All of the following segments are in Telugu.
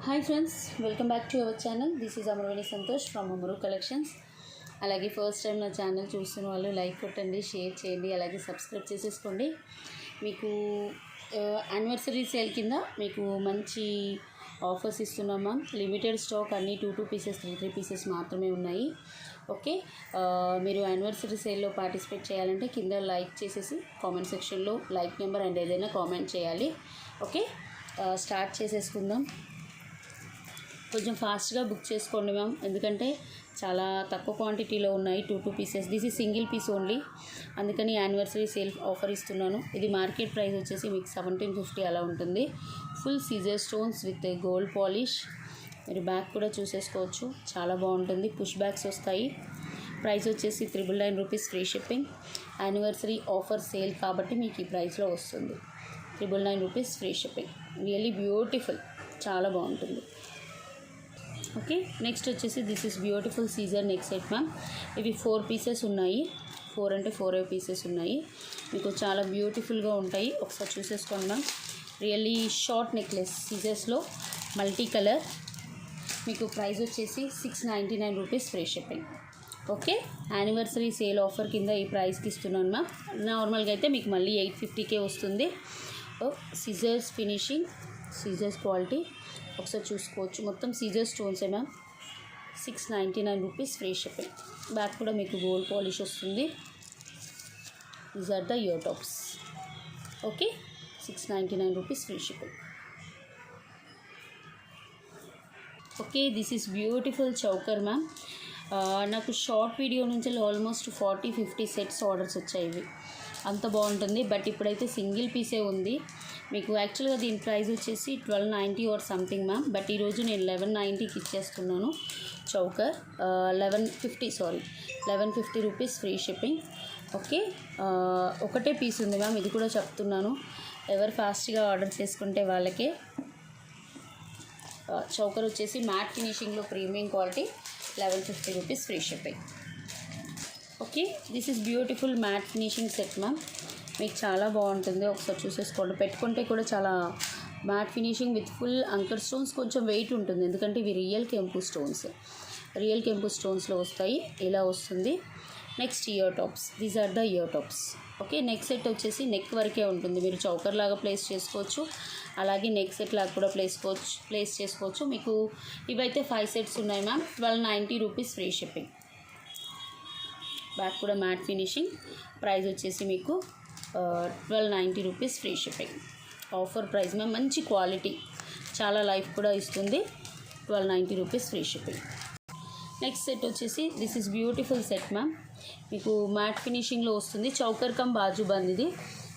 Hi friends, welcome back to our channel. This is Amaraveni Santosh from Amaru collections. అలాగే ఫస్ట్ టైం నా ఛానల్ చూస్తున్న వాళ్ళు లైక్ కొట్టండి, షేర్ చేయండి, అలాగే సబ్స్క్రైబ్ చేసేసుకోండి. మీకు యానివర్సరీ సేల్ కింద మీకు మంచి ఆఫర్స్ ఇస్తున్నామా. లిమిటెడ్ స్టాక్ అన్నీ 2 పీసెస్ 3 పీసెస్ మాత్రమే ఉన్నాయి. ఓకే, మీరు యానివర్సరీ సేల్లో పార్టిసిపేట్ చేయాలంటే కింద లైక్ చేసేసి కామెంట్ సెక్షన్లో లైక్ నెంబర్ అండ్ ఏదైనా కామెంట్ చేయాలి. ఓకే, స్టార్ట్ చేసేసుకుందాం. కొంచెం ఫాస్ట్గా బుక్ చేసుకోండి మ్యామ్, ఎందుకంటే చాలా తక్కువ క్వాంటిటీలో ఉన్నాయి. 2 పీసెస్. దిస్ ఈ సింగిల్ పీస్ ఓన్లీ, అందుకని యానివర్సరీ సేల్ ఆఫర్ ఇస్తున్నాను. ఇది మార్కెట్ ప్రైస్ వచ్చేసి మీకు 1750 అలా ఉంటుంది. ఫుల్ సీజర్ స్టోన్స్ విత్ గోల్డ్ పాలిష్. మీరు బ్యాగ్ కూడా చూసేసుకోవచ్చు, చాలా బాగుంటుంది. పుష్ బ్యాగ్స్ వస్తాయి. ప్రైస్ వచ్చేసి 999 rupees, free shipping. Anniversary offer sale కాబట్టి మీకు ఈ ప్రైస్లో వస్తుంది. 999 rupees, free shipping. Really beautiful, చాలా బాగుంటుంది. ఓకే, నెక్స్ట్ వచ్చేసి దిస్ ఇస్ బ్యూటిఫుల్ సీజర్ నెక్ సెట్ మ్యామ్. ఇవి 4 పీసెస్ ఉన్నాయి. 4 అంటే 4 పీసెస్ ఉన్నాయి. మీకు చాలా బ్యూటిఫుల్గా ఉంటాయి. ఒకసారి చూసేసుకోండి మ్యామ్. రియల్లీ షార్ట్ నెక్లెస్ సీజర్స్లో మల్టీ కలర్. మీకు ప్రైస్ వచ్చేసి 699 rupees, free shipping. Okay, anniversary sale offer కింద ఈ ప్రైస్కి ఇస్తున్నాను మ్యామ్. నార్మల్గా అయితే మీకు మళ్ళీ 850కే వస్తుంది. సీజర్స్ ఫినిషింగ్, సీజర్స్ క్వాలిటీ ఒకసారి చూసుకోవచ్చు. మొత్తం సీజర్ స్టోన్సే ma'am. 699 rupees, free shipping. Back కూడా మీకు గోల్డ్ పాలిష్ వస్తుంది. These are the ear tops. Okay, 699 rupees, free shipping. Okay, this is beautiful choker ma'am. నాకు షార్ట్ వీడియో నుంచి ఆల్మోస్ట్ 40-50 సెట్స్ ఆర్డర్స్ వచ్చాయి. ఇవి అంత బాగుంటుంది. బట్ ఇప్పుడైతే సింగిల్ పీసే ఉంది. మీకు యాక్చువల్గా దీని ప్రైస్ వచ్చేసి 1290 ఆర్ సంథింగ్ మ్యామ్. బట్ ఈరోజు నేను 1190కి ఇచ్చేస్తున్నాను choker. 1150 rupees, free shipping. Okay, ఒకటే పీస్ ఉంది మ్యామ్, ఇది కూడా చెప్తున్నాను. ఎవరు ఫాస్ట్గా ఆర్డర్ చేసుకుంటే వాళ్ళకే. చౌకర్ వచ్చేసి మ్యాట్ ఫినిషింగ్లో premium quality, 1150 rupees, free shipping. Okay, this is beautiful matte finishing set ma'am. మీకు చాలా బాగుంటుంది. ఒకసారి చూసేసుకోండి. పెట్టుకుంటే కూడా చాలా మ్యాట్ ఫినిషింగ్ విత్ ఫుల్ అంకర్ స్టోన్స్. కొంచెం వెయిట్ ఉంటుంది, ఎందుకంటే ఇవి రియల్ కెంపు స్టోన్స్లో వస్తాయి. ఇలా వస్తుంది. Next ear tops. These are the ear tops. Okay, neck set వచ్చేసి నెక్ వరకే ఉంటుంది. మీరు చౌకర్ లాగా ప్లేస్ చేసుకోవచ్చు, అలాగే నెక్ సెట్ లాగా కూడా ప్లేస్ చేసుకోవచ్చు. మీకు ఇవైతే 5 సెట్స్ ఉన్నాయి ma'am. 1290 rupees, free shipping. Back కూడా మ్యాట్ ఫినిషింగ్. ప్రైస్ వచ్చేసి మీకు 1290 rupees, free shipping. Offer price ma'am. మంచి క్వాలిటీ, చాలా లైఫ్ కూడా ఇస్తుంది. 1290 rupees, free shipping. Next set వచ్చేసి this is beautiful set ma'am. మీకు మ్యాట్ ఫినిషింగ్లో వస్తుంది. చౌకర్ కమ్ బాజు బంద్. ఇది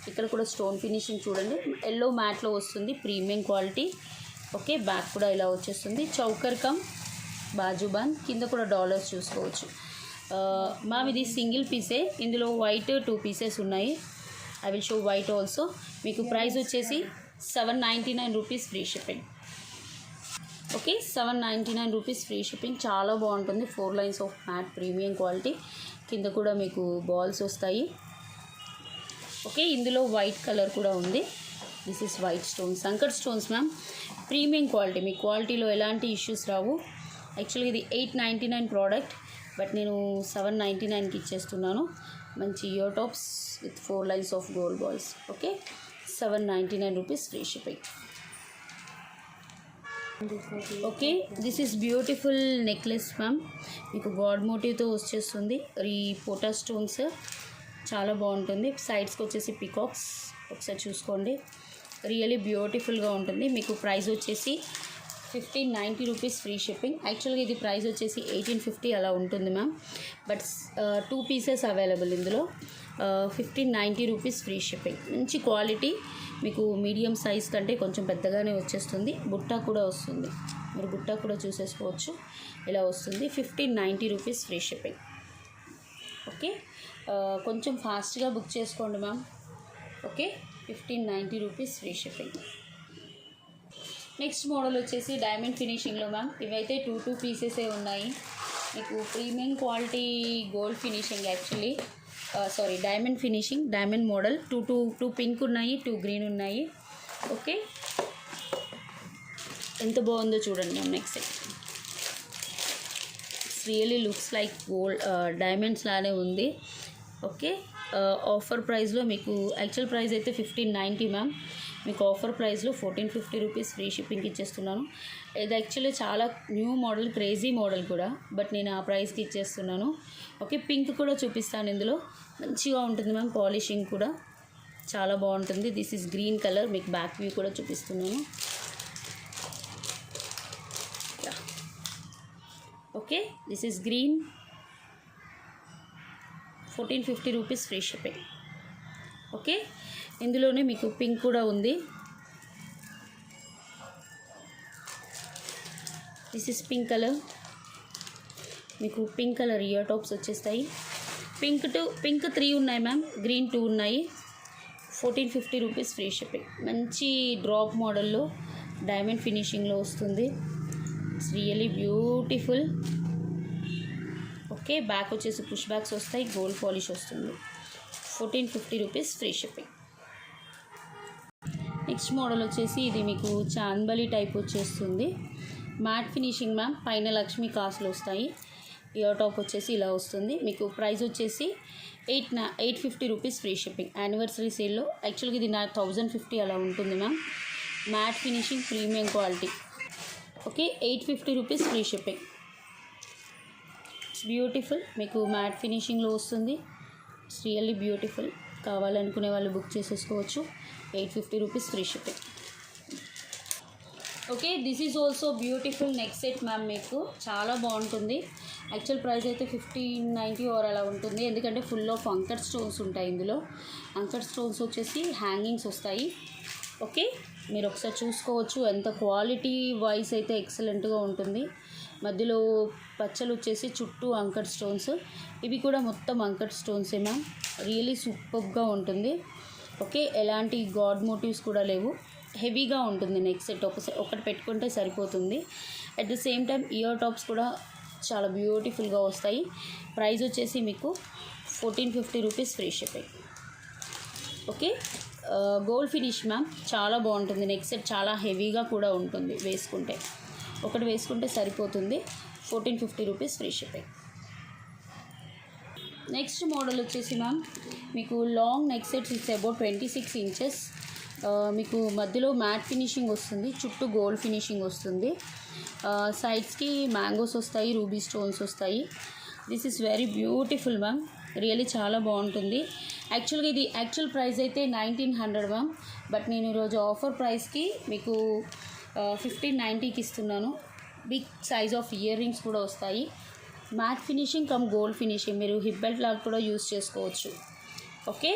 ఇక్కడ కూడా స్టోన్ ఫినిషింగ్ చూడండి. ఎల్లో మ్యాట్లో వస్తుంది, ప్రీమియం క్వాలిటీ. ఓకే, బ్యాక్ కూడా ఇలా వచ్చేస్తుంది. చౌకర్ కమ్ బాజు బంద్. కింద కూడా డాలర్స్ చూసుకోవచ్చు మ్యామ్. ఇది సింగిల్ పీసే. ఇందులో వైట్ 2 పీసెస్ ఉన్నాయి. I will show white also. మీకు ప్రైస్ వచ్చేసి 799 rupees, free shipping. Okay, 799 rupees, free shipping. చాలా బాగుంటుంది. 4 lines of mat premium quality. కింద కూడా మీకు బాల్స్ వస్తాయి. ఓకే, ఇందులో వైట్ కలర్ కూడా ఉంది. దిస్ ఇస్ వైట్ స్టోన్స్, సంకర్ స్టోన్స్ మ్యామ్. Premium quality. మీ క్వాలిటీలో ఎలాంటి ఇష్యూస్ రావు. యాక్చువల్గా ఇది 899 ప్రోడక్ట్, బట్ నేను 799కి ఇచ్చేస్తున్నాను. మంచి ear tops with 4 lines of gold balls. Okay, 799 rupees, free shipping. Okay, this is beautiful necklace ma'am. మీకు గాడ్ మోటివ్తో వచ్చేస్తుంది. ఈ పోటా స్టోన్స్ చాలా బాగుంటుంది. సైడ్స్కి వచ్చేసి పికాక్స్. ఒకసారి చూసుకోండి. రియల్లీ బ్యూటిఫుల్గా ఉంటుంది. మీకు ప్రైస్ వచ్చేసి 1590 రూపీస్, ఫ్రీ షిప్పింగ్. యాక్చువల్గా ఇది ప్రైస్ వచ్చేసి 1850 అలా ఉంటుంది మ్యామ్. బట్ 2 పీసెస్ అవైలబుల్ ఇందులో. 1590 రూపీస్, ఫ్రీ షిప్పింగ్. మంచి క్వాలిటీ. మీకు మీడియం సైజ్ కంటే కొంచెం పెద్దగానే వచ్చేస్తుంది. బుట్ట కూడా వస్తుంది. మీరు బుట్ట కూడా చూసేసుకోవచ్చు. ఇలా వస్తుంది. 1590 రూపీస్, ఫ్రీ షిప్పింగ్. ఓకే, కొంచెం ఫాస్ట్గా బుక్ చేసుకోండి ma'am. Okay, 1590 rupees, free shipping. Next model వచ్చేసి డైమండ్ ఫినిషింగ్లో మ్యామ్. ఇవైతే 2 పీసెసే ఉన్నాయి. మీకు premium quality gold finishing. Actually diamond finishing, diamond model. 2 pink ఉన్నాయి, 2 గ్రీన్ ఉన్నాయి. ఓకే, ఎంత బాగుందో చూడండి ma'am. Next set it's really looks like gold diamonds లానే ఉంది. ఓకే, ఆఫర్ ప్రైస్లో మీకు యాక్చువల్ ప్రైస్ అయితే 1590 మ్యామ్. మీకు ఆఫర్ ప్రైస్లో 1450 రూపీస్ ఫ్రీ షిప్పింగ్ ఇచ్చేస్తున్నాను. ఇది యాక్చువల్లీ చాలా న్యూ మోడల్, క్రేజీ మోడల్ కూడా, బట్ నేను ఆ ప్రైస్కి ఇచ్చేస్తున్నాను. ఓకే, పింక్ కూడా చూపిస్తాను. ఇందులో మంచిగా ఉంటుంది మ్యామ్. పాలిషింగ్ కూడా చాలా బాగుంటుంది. This is green colour. మీకు బ్యాక్ వ్యూ కూడా చూపిస్తున్నాను. Okay, this is green. 1450 rupees free shipping. Okay, ఇందులోనే మీకు పింక్ కూడా ఉంది. This is pink colour. మీకు పింక్ కలర్ ఇయర్ టాప్స్ వచ్చేస్తాయి. పింక్ 3 ఉన్నాయి మ్యామ్, గ్రీన్ 2 ఉన్నాయి. 1450 రూపీస్ ఫ్రీ షిప్పింగ్. మంచి డ్రాప్ మోడల్లో డైమండ్ ఫినిషింగ్లో వస్తుంది. It's really beautiful. Okay, back వచ్చేసి పుష్ బ్యాక్స్ వస్తాయి, గోల్డ్ పాలిష్ వస్తుంది. 1450 rupees free shipping. Next model వచ్చేసి ఇది మీకు చాందబలి టైప్ వచ్చేస్తుంది. Matte finishing ma'am. పైన లక్ష్మీ కాసులు వస్తాయి. ఇయర్ టాప్ వచ్చేసి ఇలా వస్తుంది. మీకు ప్రైస్ వచ్చేసి 850 రూపీస్ ఫ్రీ షిప్పింగ్. యానివర్సరీ సేల్లో యాక్చువల్గా ఇది 1050 అలా ఉంటుంది ma'am. Matte finishing, premium quality. Okay, 850 rupees free shipping. It's beautiful. మీకు మ్యాట్ ఫినిషింగ్లో వస్తుంది. It's really beautiful. కావాలనుకునే వాళ్ళు బుక్ చేసేసుకోవచ్చు. 850 rupees free shipping. Okay, this is also beautiful neck set ma'am. మీకు చాలా బాగుంటుంది. యాక్చువల్ ప్రైస్ అయితే 1590 ఆర్ అలా ఉంటుంది. ఎందుకంటే ఫుల్ ఆఫ్ అంకర్ స్టోన్స్ ఉంటాయి ఇందులో. అంకర్ స్టోన్స్ వచ్చేసి హ్యాంగింగ్స్ వస్తాయి. ఓకే, మీరు ఒకసారి చూసుకోవచ్చు. ఎంత క్వాలిటీ వైజ్ అయితే ఎక్సలెంట్గా ఉంటుంది. మధ్యలో పచ్చలు వచ్చేసి చుట్టూ అంకర్ స్టోన్స్. ఇవి కూడా మొత్తం అంకర్ స్టోన్సే మ్యామ్. రియలీ సూపర్గా ఉంటుంది. ఓకే, ఎలాంటి గాడ్ మోటివ్స్ కూడా లేవు. హెవీగా ఉంటుంది నెక్ సెట్. ఒకటి పెట్టుకుంటే సరిపోతుంది. At the same time ear tops కూడా చాలా బ్యూటిఫుల్గా వస్తాయి. ప్రైస్ వచ్చేసి మీకు 1450 rupees free shipping. Okay, gold finish ma'am. చాలా బాగుంటుంది. నెక్ సెట్ చాలా హెవీగా కూడా ఉంటుంది. వేసుకుంటే ఒకటి వేసుకుంటే సరిపోతుంది. 1450 rupees free shipping. Next model వచ్చేసి మ్యామ్ మీకు long neck sets. It's about 26 inches. మీకు మధ్యలో మ్యాట్ ఫినిషింగ్ వస్తుంది, చుట్టూ గోల్డ్ ఫినిషింగ్ వస్తుంది. సైడ్స్కి మ్యాంగోస్ వస్తాయి, రూబీ స్టోన్స్ వస్తాయి. This is very beautiful ma'am. Really చాలా బాగుంటుంది. యాక్చువల్గా ఇది యాక్చువల్ ప్రైస్ అయితే 1900 మ్యామ్. బట్ నేను ఈరోజు ఆఫర్ ప్రైస్కి మీకు 1590కి ఇస్తున్నాను. Big size of earrings కూడా వస్తాయి. Matte finishing cum gold finishing. మీరు హిప్ బెల్ట్ లాగా కూడా యూస్ చేసుకోవచ్చు. ఓకే,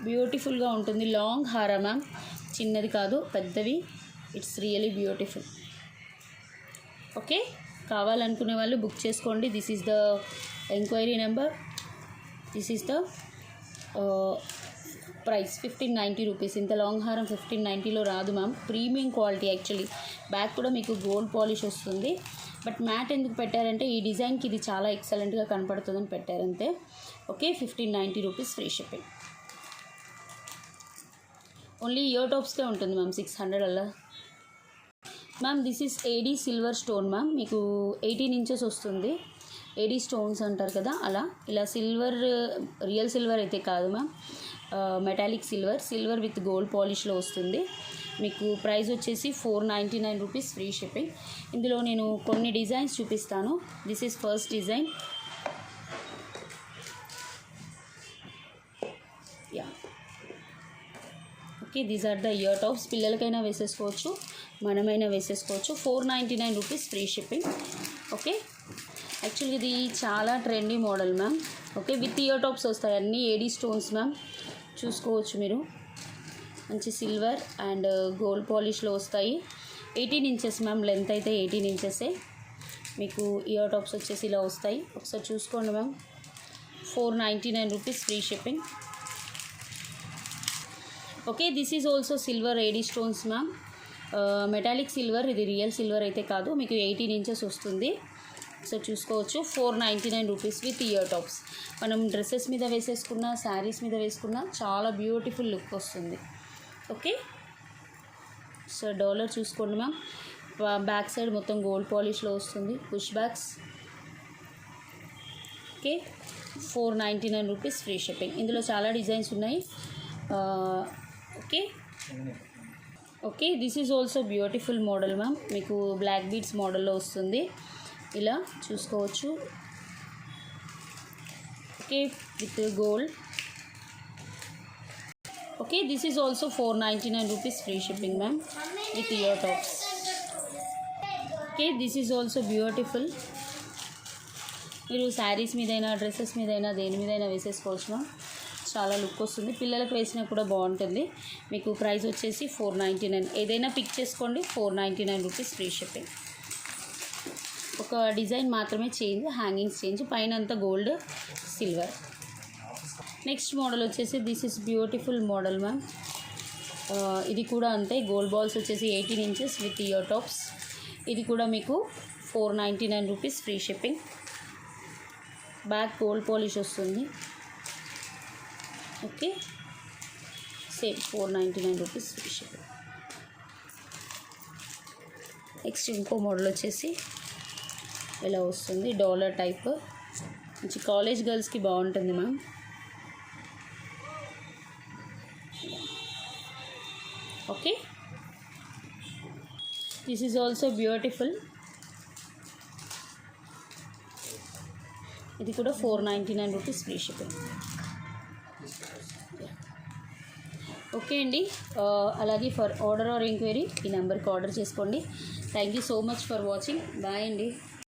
బ్యూటిఫుల్గా ఉంటుంది. లాంగ్ హారా మ్యామ్, చిన్నది కాదు, పెద్దవి. It's really beautiful. ఓకే, కావాలనుకునే వాళ్ళు బుక్ చేసుకోండి. This is the enquiry number. This is the price 1590 rupees. ఇంత లాంగ్ హారం 1590లో రాదు ma'am. Premium quality. Actually back కూడా మీకు గోల్డ్ పాలిష్ వస్తుంది. బట్ మ్యాట్ ఎందుకు పెట్టారంటే ఈ డిజైన్కి ఇది చాలా ఎక్సలెంట్గా కనపడుతుందని పెట్టారంతే. Okay, 1590 rupees free shipping. Only ear టాప్స్కే ఉంటుంది మ్యామ్. 600 అలా ma'am. This is AD silver stone ma'am. మీకు 18 ఇంచెస్ వస్తుంది. ఏడీ స్టోన్స్ అంటారు కదా, అలా. ఇలా సిల్వర్, రియల్ సిల్వర్ అయితే కాదు ma'am, metallic silver with gold పాలిష్లో వస్తుంది. మీకు ప్రైస్ వచ్చేసి 499 రూపీస్ ఫ్రీ షిప్పింగ్. ఇందులో నేను కొన్ని డిజైన్స్ చూపిస్తాను. This is first design. Yeah, okay, these are the ear tops. పిల్లలకైనా వేసేసుకోవచ్చు, మనమైనా వేసేసుకోవచ్చు. 499 రూపీస్ ఫ్రీ షిప్పింగ్. ఓకే, యాక్చువల్గా ఇది చాలా trendy model ma'am. Okay, with ear tops వస్తాయి. అన్నీ ఏడీ స్టోన్స్ మ్యామ్. చూసుకోవచ్చు మీరు. మంచి సిల్వర్ అండ్ గోల్డ్ పాలిష్లో వస్తాయి. 18 ఇంచెస్ మ్యామ్. లెంత్ అయితే 18 ఇంచెసే. మీకు ఇయర్ టాప్స్ వచ్చేసి ఇలా వస్తాయి. ఒకసారి చూసుకోండి ma'am. 499 rupees free shipping. Okay, this is also silver AD stones ma'am. Metallic silver. ఇది రియల్ సిల్వర్ అయితే కాదు. మీకు 18 ఇంచెస్ వస్తుంది. సో చూసుకోవచ్చు. 499 రూపీస్ విత్ ఇయర్ టాప్స్. మనం డ్రెస్సెస్ మీద వేసేసుకున్న, శారీస్ మీద వేసుకున్న చాలా బ్యూటిఫుల్ లుక్ వస్తుంది. ఓకే, సో డాలర్ చూసుకోండి మ్యామ్. బ్యాక్ సైడ్ మొత్తం గోల్డ్ పాలిష్లో వస్తుంది. Push bags. Okay, 499 rupees free shipping. ఇందులో చాలా డిజైన్స్ ఉన్నాయి. Okay okay, this is also beautiful model ma'am. మీకు బ్లాక్ బీడ్స్ మోడల్లో వస్తుంది. ఇలా చూసుకోవచ్చు. Okay, with gold. Okay, this is also 499 rupees free shipping ma'am with ear tops. Okay, this is also beautiful. మీరు శారీస్ మీదైనా డ్రెస్సెస్ మీదైనా దేని మీదైనా వేసేసుకోవచ్చు మ్యామ్. చాలా లుక్ వస్తుంది. పిల్లలకు వేసినా కూడా బాగుంటుంది. మీకు ప్రైస్ వచ్చేసి 499. ఏదైనా పిక్ చేసుకోండి. 499 రూపీస్ ఫ్రీ షిప్పింగ్. ఒక డిజైన్ మాత్రమే చేంజ్, హ్యాంగింగ్స్ చేంజ్, పైన అంతా గోల్డ్ సిల్వర్. నెక్స్ట్ మోడల్ వచ్చేసి this is beautiful model ma'am. ఇది కూడా అంతే. గోల్డ్ బాల్స్ వచ్చేసి 18 ఇంచెస్ విత్ ఇయర్ టాప్స్. ఇది కూడా మీకు 499 rupees free shipping. Back gold polish వస్తుంది. Okay, same 499 rupees free shipping. Next ఇంకో మోడల్ వచ్చేసి ఇలా వస్తుంది. డాలర్ టైప్, మంచి కాలేజ్ గర్ల్స్కి బాగుంటుంది ma'am. Okay, this is also beautiful. ఇది కూడా 499 రూపీస్ ఫ్రీ షిప్పింగ్. ఓకే అండి, అలాగే ఫర్ ఆర్డర్ ఆర్ ఎంక్వైరీ ఈ నెంబర్కి ఆర్డర్ చేసుకోండి. Thank you so much for watching. Bye అండి.